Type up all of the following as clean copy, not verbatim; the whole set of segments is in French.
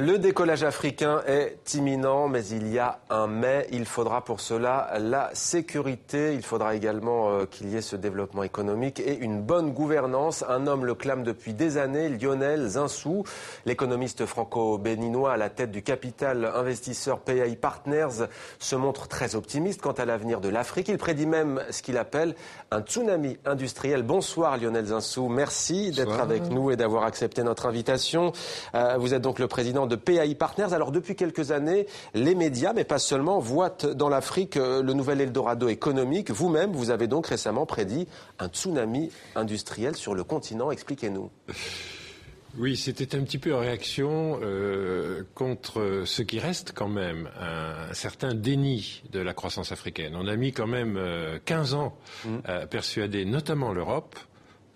Le décollage africain est imminent, mais il y a un mais. Il faudra pour cela la sécurité. Il faudra également qu'il y ait ce développement économique et une bonne gouvernance. Un homme le clame depuis des années, Lionel Zinsou, l'économiste franco-béninois à la tête du capital investisseur PAI Partners, se montre très optimiste quant à l'avenir de l'Afrique. Il prédit même ce qu'il appelle un tsunami industriel. Bonsoir Lionel Zinsou, merci d'être avec nous et d'avoir accepté notre invitation. Vous êtes donc le président de PAI Partners. Alors depuis quelques années, les médias, mais pas seulement, voient dans l'Afrique le nouvel Eldorado économique. Vous-même, vous avez donc récemment prédit un tsunami industriel sur le continent. Expliquez-nous. Oui, c'était un petit peu en réaction contre ce qui reste quand même un certain déni de la croissance africaine. On a mis quand même 15 ans à persuader notamment l'Europe,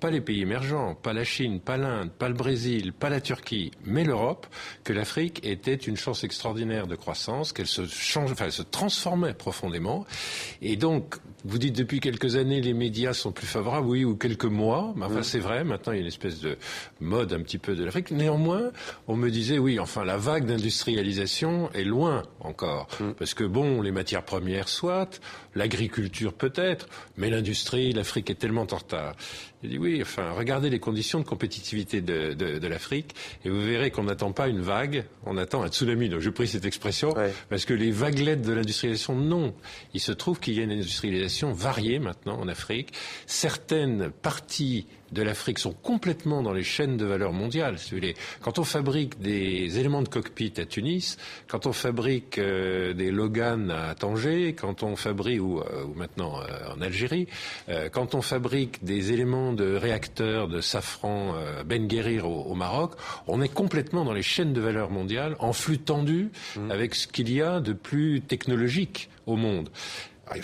pas les pays émergents, pas la Chine, pas l'Inde, pas le Brésil, pas la Turquie, mais l'Europe, que l'Afrique était une chance extraordinaire de croissance, qu'elle se elle se transformait profondément. Et donc, vous dites depuis quelques années, les médias sont plus favorables, oui, ou quelques mois. Mais enfin, c'est vrai, maintenant, il y a une espèce de mode un petit peu de l'Afrique. Néanmoins, on me disait, oui, enfin, la vague d'industrialisation est loin encore. Parce que, bon, les matières premières, soit, l'agriculture peut-être, mais l'industrie, l'Afrique est tellement en retard. J'ai dit oui, enfin, regardez les conditions de compétitivité de l'Afrique et vous verrez qu'on n'attend pas une vague, on attend un tsunami. Donc, je pris cette expression parce que les vaguelettes de l'industrialisation, non. Il se trouve qu'il y a une industrialisation variée maintenant en Afrique. Certaines parties de l'Afrique sont complètement dans les chaînes de valeur mondiales. Quand on fabrique des éléments de cockpit à Tunis, quand on fabrique des Logan à Tanger, quand on fabrique, ou maintenant en Algérie, quand on fabrique des éléments de réacteurs de Safran Ben Guerir au Maroc, on est complètement dans les chaînes de valeur mondiales, en flux tendu, avec ce qu'il y a de plus technologique au monde.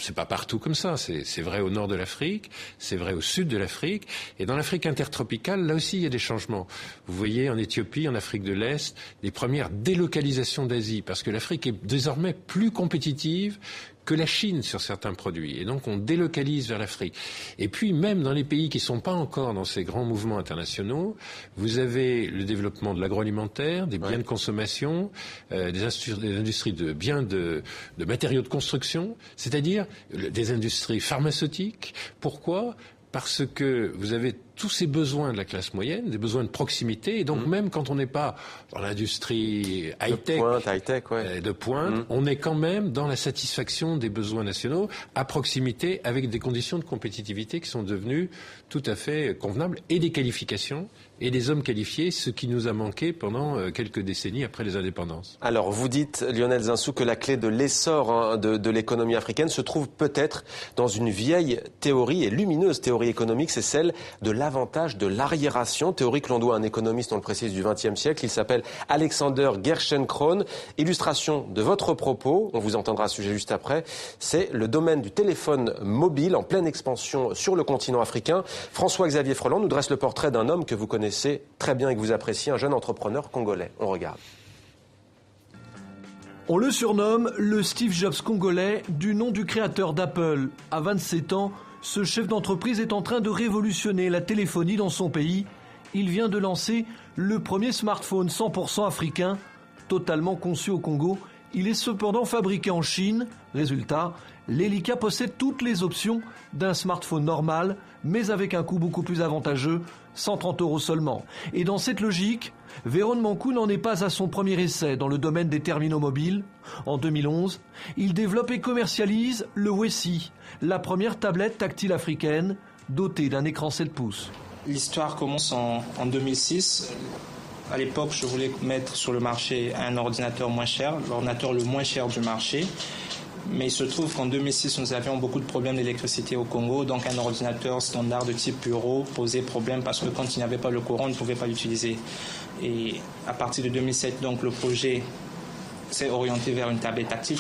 C'est pas partout comme ça, c'est vrai au nord de l'Afrique, c'est vrai au sud de l'Afrique, et dans l'Afrique intertropicale, là aussi il y a des changements. Vous voyez en Éthiopie, en Afrique de l'Est, des premières délocalisations d'Asie, parce que l'Afrique est désormais plus compétitive que la Chine sur certains produits. Et donc, on délocalise vers l'Afrique. Et puis, même dans les pays qui ne sont pas encore dans ces grands mouvements internationaux, vous avez le développement de l'agroalimentaire, des biens de consommation, des industries de biens de matériaux de construction, c'est-à-dire des industries pharmaceutiques. Pourquoi ? Parce que vous avez tous ces besoins de la classe moyenne, des besoins de proximité, et donc même quand on n'est pas dans l'industrie high-tech, de pointe, on est quand même dans la satisfaction des besoins nationaux, à proximité, avec des conditions de compétitivité qui sont devenues tout à fait convenables, et des qualifications, et des hommes qualifiés, ce qui nous a manqué pendant quelques décennies après les indépendances. Alors, vous dites, Lionel Zinsou, que la clé de l'essor de l'économie africaine se trouve peut-être dans une vieille théorie, et lumineuse théorie économique, c'est celle de l'avantage de l'arriération, théorie que l'on doit à un économiste, on le précise, du XXe siècle. Il s'appelle Alexander Gerschenkron. Illustration de votre propos, on vous entendra à ce sujet juste après, c'est le domaine du téléphone mobile en pleine expansion sur le continent africain. François-Xavier Freland nous dresse le portrait d'un homme que vous connaissez très bien et que vous appréciez, un jeune entrepreneur congolais. On regarde. On le surnomme le Steve Jobs congolais, du nom du créateur d'Apple. À 27 ans, ce chef d'entreprise est en train de révolutionner la téléphonie dans son pays. Il vient de lancer le premier smartphone 100% africain, totalement conçu au Congo. Il est cependant fabriqué en Chine. Résultat, l'Elica possède toutes les options d'un smartphone normal, mais avec un coût beaucoup plus avantageux, 130 € seulement. Et dans cette logique, Véron Mankou n'en est pas à son premier essai dans le domaine des terminaux mobiles. En 2011, il développe et commercialise le Wessi, la première tablette tactile africaine dotée d'un écran 7 pouces. L'histoire commence en 2006. À l'époque, je voulais mettre sur le marché un ordinateur moins cher, l'ordinateur le moins cher du marché. Mais il se trouve qu'en 2006, nous avions beaucoup de problèmes d'électricité au Congo, donc un ordinateur standard de type bureau posait problème parce que quand il n'y avait pas le courant, on ne pouvait pas l'utiliser. Et à partir de 2007, donc, le projet s'est orienté vers une tablette tactile.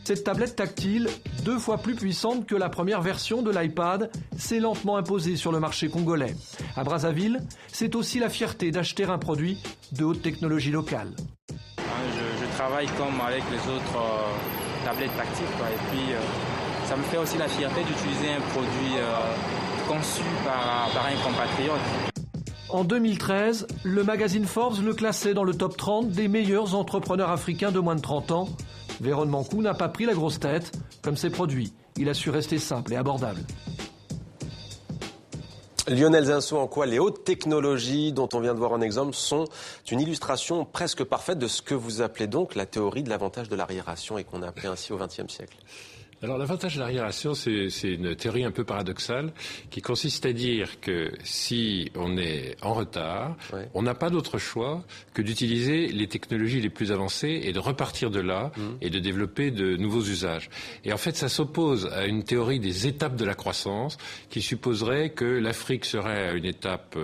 Cette tablette tactile, 2 fois plus puissante que la première version de l'iPad, s'est lentement imposée sur le marché congolais. À Brazzaville, c'est aussi la fierté d'acheter un produit de haute technologie locale. Je travaille comme avec les autres tablettes tactiles, et puis ça me fait aussi la fierté d'utiliser un produit conçu par un compatriote. En 2013, le magazine Forbes le classait dans le top 30 des meilleurs entrepreneurs africains de moins de 30 ans. Véron Mancou n'a pas pris la grosse tête, comme ses produits. Il a su rester simple et abordable. Lionel Zinsou, en quoi les hautes technologies dont on vient de voir un exemple sont une illustration presque parfaite de ce que vous appelez donc la théorie de l'avantage de l'arriération et qu'on a appelé ainsi au XXe siècle? Alors l'avantage de l'arriération, c'est une théorie un peu paradoxale qui consiste à dire que si on est en retard, on n'a pas d'autre choix que d'utiliser les technologies les plus avancées et de repartir de là et de développer de nouveaux usages. Et en fait, ça s'oppose à une théorie des étapes de la croissance qui supposerait que l'Afrique serait à une étape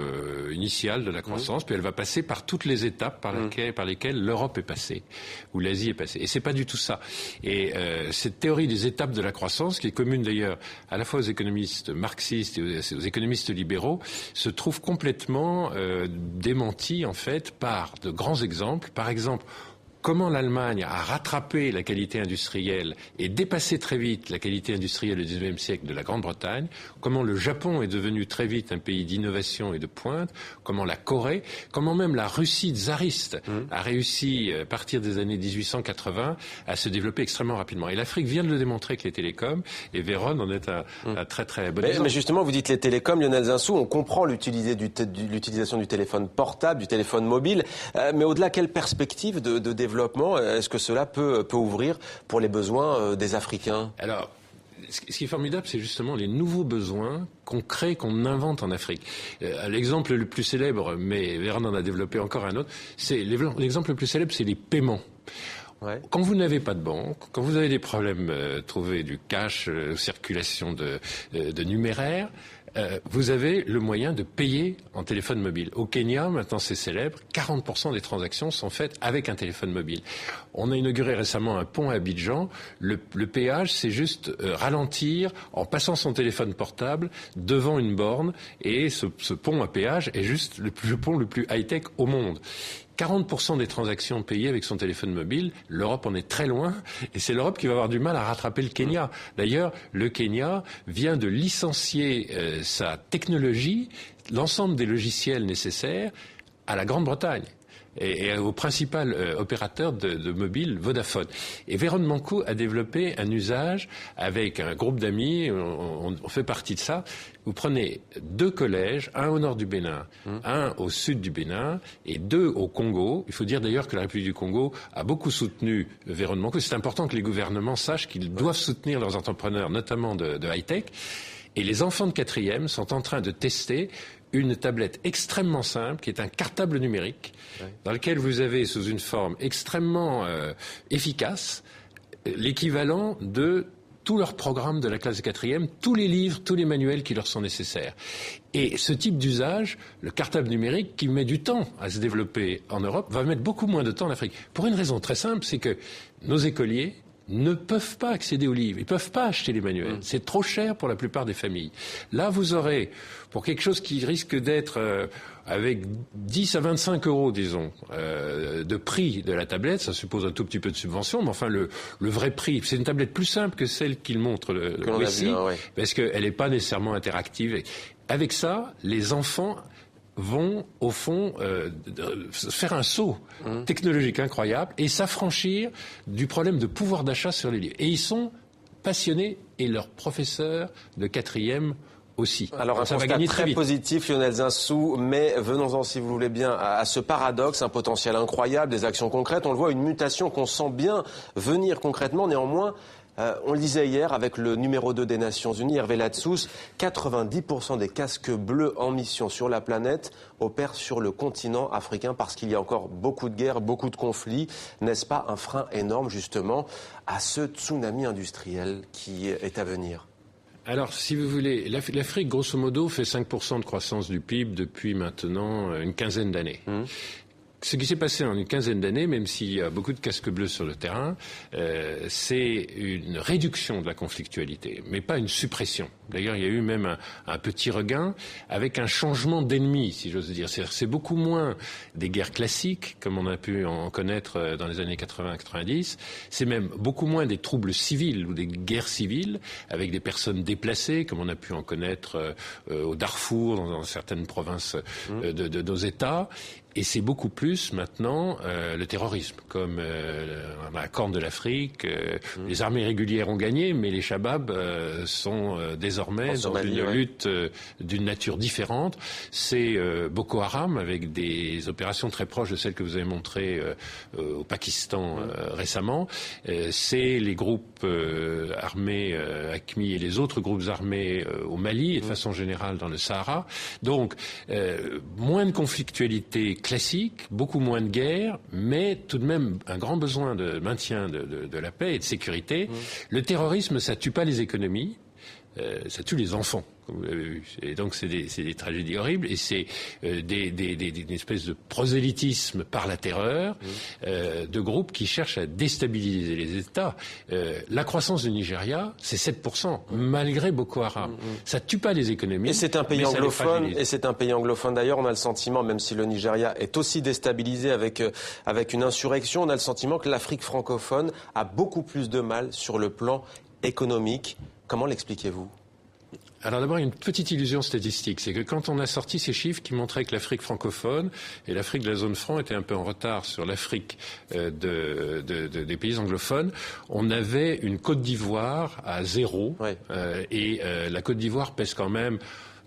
initiale de la croissance, puis elle va passer par toutes les étapes par lesquelles l'Europe est passée, ou l'Asie est passée. Et c'est pas du tout ça. Et cette théorie des étapes de la croissance, qui est commune d'ailleurs à la fois aux économistes marxistes et aux économistes libéraux, se trouve complètement démentie en fait par de grands exemples. Par exemple, comment l'Allemagne a rattrapé la qualité industrielle et dépassé très vite la qualité industrielle du XIXe siècle de la Grande-Bretagne, comment le Japon est devenu très vite un pays d'innovation et de pointe, comment la Corée, comment même la Russie tsariste a réussi, à partir des années 1880, à se développer extrêmement rapidement. Et l'Afrique vient de le démontrer avec les télécoms, et Véron en est un très très bon exemple. Mais justement, vous dites les télécoms, Lionel Zinsou, on comprend l'utilisation du téléphone portable, du téléphone mobile, mais au-delà, quelle perspective de développement est-ce que cela peut ouvrir pour les besoins des Africains? Alors, ce qui est formidable, c'est justement les nouveaux besoins qu'on crée, qu'on invente en Afrique. L'exemple le plus célèbre, mais Véron en a développé encore un autre, l'exemple le plus célèbre, c'est les paiements. Ouais. Quand vous n'avez pas de banque, quand vous avez des problèmes, trouver du cash, circulation de numéraire, vous avez le moyen de payer en téléphone mobile. Au Kenya, maintenant c'est célèbre, 40% des transactions sont faites avec un téléphone mobile. On a inauguré récemment un pont à Abidjan. Le péage, c'est juste ralentir en passant son téléphone portable devant une borne. Et ce pont à péage est juste le pont le plus high-tech au monde. 40% des transactions payées avec son téléphone mobile, l'Europe en est très loin, et c'est l'Europe qui va avoir du mal à rattraper le Kenya. D'ailleurs, le Kenya vient de licencier sa technologie, l'ensemble des logiciels nécessaires, à la Grande-Bretagne et au principal opérateur de mobile, Vodafone. Et Véron Mancou a développé un usage avec un groupe d'amis, on fait partie de ça. Vous prenez 2 collèges, un au nord du Bénin, un au sud du Bénin et 2 au Congo. Il faut dire d'ailleurs que la République du Congo a beaucoup soutenu Véron Mancou. C'est important que les gouvernements sachent qu'ils doivent soutenir leurs entrepreneurs, notamment de high-tech. Et les enfants de 4e sont en train de tester une tablette extrêmement simple, qui est un cartable numérique, dans lequel vous avez, sous une forme extrêmement efficace, l'équivalent de tous leurs programmes de la classe de 4e, tous les livres, tous les manuels qui leur sont nécessaires. Et ce type d'usage, le cartable numérique, qui met du temps à se développer en Europe, va mettre beaucoup moins de temps en Afrique. Pour une raison très simple, c'est que nos écoliers ne peuvent pas accéder aux livres, ils ne peuvent pas acheter les manuels. C'est trop cher pour la plupart des familles. Là, vous aurez, pour quelque chose qui risque d'être avec 10 à 25 euros, disons, de prix de la tablette, ça suppose un tout petit peu de subvention, mais enfin le vrai prix, c'est une tablette plus simple que celle qu'il montre ici, parce qu'elle n'est pas nécessairement interactive. Avec ça, les enfants vont, au fond, faire un saut technologique incroyable et s'affranchir du problème de pouvoir d'achat sur les livres. Et ils sont passionnés, et leurs professeurs de 4e aussi. Alors un constat très positif, Lionel Zinsou, mais venons-en, si vous voulez bien, à ce paradoxe, un potentiel incroyable, des actions concrètes. On le voit, une mutation qu'on sent bien venir concrètement, néanmoins. On le disait hier avec le numéro 2 des Nations Unies, Hervé Latsous, 90% des casques bleus en mission sur la planète opèrent sur le continent africain parce qu'il y a encore beaucoup de guerres, beaucoup de conflits. N'est-ce pas un frein énorme justement à ce tsunami industriel qui est à venir ? Alors, si vous voulez, l'Afrique, grosso modo, fait 5% de croissance du PIB depuis maintenant une quinzaine d'années. Ce qui s'est passé en une quinzaine d'années, même s'il y a beaucoup de casques bleus sur le terrain, c'est une réduction de la conflictualité, mais pas une suppression. D'ailleurs, il y a eu même un petit regain avec un changement d'ennemi, si j'ose dire. C'est beaucoup moins des guerres classiques, comme on a pu en connaître dans les années 80-90. C'est même beaucoup moins des troubles civils ou des guerres civiles avec des personnes déplacées, comme on a pu en connaître au Darfour, dans certaines provinces de nos États. Et c'est beaucoup plus maintenant le terrorisme, comme la Corne de l'Afrique. Les armées régulières ont gagné, mais les Shabab sont désormais dans une lutte d'une nature différente. C'est Boko Haram, avec des opérations très proches de celles que vous avez montrées au Pakistan récemment. C'est les groupes armés AQMI et les autres groupes armés au Mali et de façon générale dans le Sahara. Donc, moins de conflictualité classique, beaucoup moins de guerre, mais tout de même un grand besoin de maintien de la paix et de sécurité. Le terrorisme, ça tue pas les économies, ça tue les enfants, comme vous l'avez vu. Et donc c'est des tragédies horribles, et c'est une espèce de prosélytisme par la terreur de groupes qui cherchent à déstabiliser les États. La croissance du Nigeria, c'est 7%, malgré Boko Haram. Ça tue pas les économies. Et c'est un pays anglophone. Et c'est un pays anglophone d'ailleurs. On a le sentiment, même si le Nigeria est aussi déstabilisé avec une insurrection, on a le sentiment que l'Afrique francophone a beaucoup plus de mal sur le plan économique. Comment l'expliquez-vous ? Alors d'abord, il y a une petite illusion statistique, c'est que quand on a sorti ces chiffres qui montraient que l'Afrique francophone et l'Afrique de la zone franc étaient un peu en retard sur l'Afrique des pays anglophones, on avait une Côte d'Ivoire à 0, et la Côte d'Ivoire pèse quand même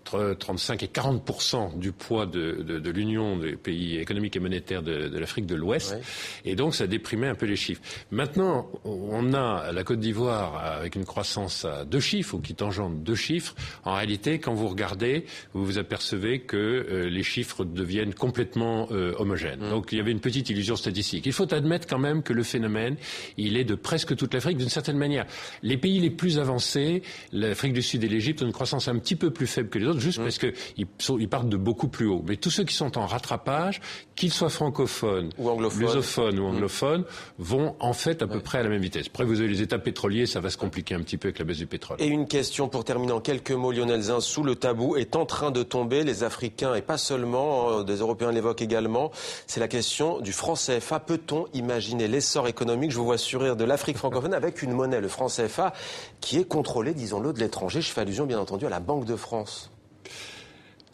entre 35 et 40% du poids de l'Union des pays économiques et monétaires de l'Afrique de l'Ouest. Et donc, ça déprimait un peu les chiffres. Maintenant, on a la Côte d'Ivoire avec une croissance à 2 chiffres, ou qui tangente 2 chiffres. En réalité, quand vous regardez, vous vous apercevez que les chiffres deviennent complètement homogènes. Donc, il y avait une petite illusion statistique. Il faut admettre quand même que le phénomène, il est de presque toute l'Afrique, d'une certaine manière. Les pays les plus avancés, l'Afrique du Sud et l'Égypte, ont une croissance un petit peu plus faible que les autres, juste parce qu'ils partent de beaucoup plus haut. Mais tous ceux qui sont en rattrapage, qu'ils soient francophones, lusophones ou anglophones, vont en fait à peu près à la même vitesse. Après, vous avez les États pétroliers, ça va se compliquer un petit peu avec la baisse du pétrole. Et une question pour terminer en quelques mots, Lionel Zinsou. Le tabou est en train de tomber. Les Africains, et pas seulement, des Européens l'évoquent également. C'est la question du franc CFA. Peut-on imaginer l'essor économique, je vous vois sourire, de l'Afrique francophone avec une monnaie, le franc CFA, qui est contrôlée, disons-le, de l'étranger? Je fais allusion, bien entendu, à la Banque de France.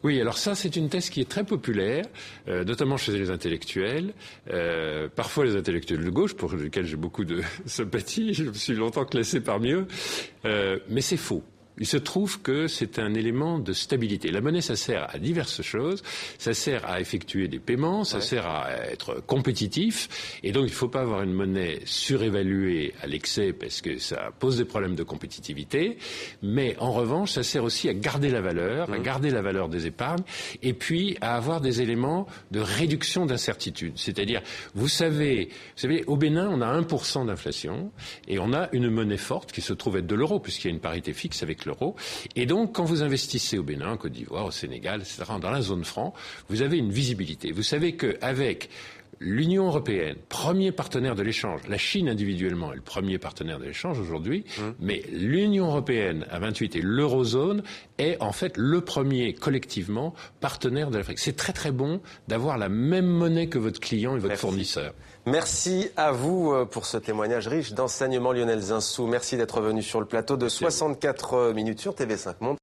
Oui, alors ça, c'est une thèse qui est très populaire, notamment chez les intellectuels, parfois les intellectuels de gauche, pour lesquels j'ai beaucoup de sympathie, je me suis longtemps classé parmi eux, mais c'est faux. Il se trouve que c'est un élément de stabilité. La monnaie, ça sert à diverses choses. Ça sert à effectuer des paiements, ça sert à être compétitif. Et donc, il ne faut pas avoir une monnaie surévaluée à l'excès parce que ça pose des problèmes de compétitivité. Mais en revanche, ça sert aussi à garder la valeur, à garder la valeur des épargnes, et puis à avoir des éléments de réduction d'incertitude. C'est-à-dire, vous savez, au Bénin, on a 1% d'inflation et on a une monnaie forte qui se trouve être de l'euro, puisqu'il y a une parité fixe avec l'euro. Et donc, quand vous investissez au Bénin, en Côte d'Ivoire, au Sénégal, etc., dans la zone franc, vous avez une visibilité. Vous savez qu'avec l'Union européenne, premier partenaire de l'échange, la Chine individuellement est le premier partenaire de l'échange aujourd'hui, mais l'Union européenne à 28 et l'eurozone est en fait le premier collectivement partenaire de l'Afrique. C'est très très bon d'avoir la même monnaie que votre client et votre fournisseur. Merci à vous pour ce témoignage riche d'enseignements, Lionel Zinsou. Merci d'être venu sur le plateau de 64 minutes sur TV5 Monde.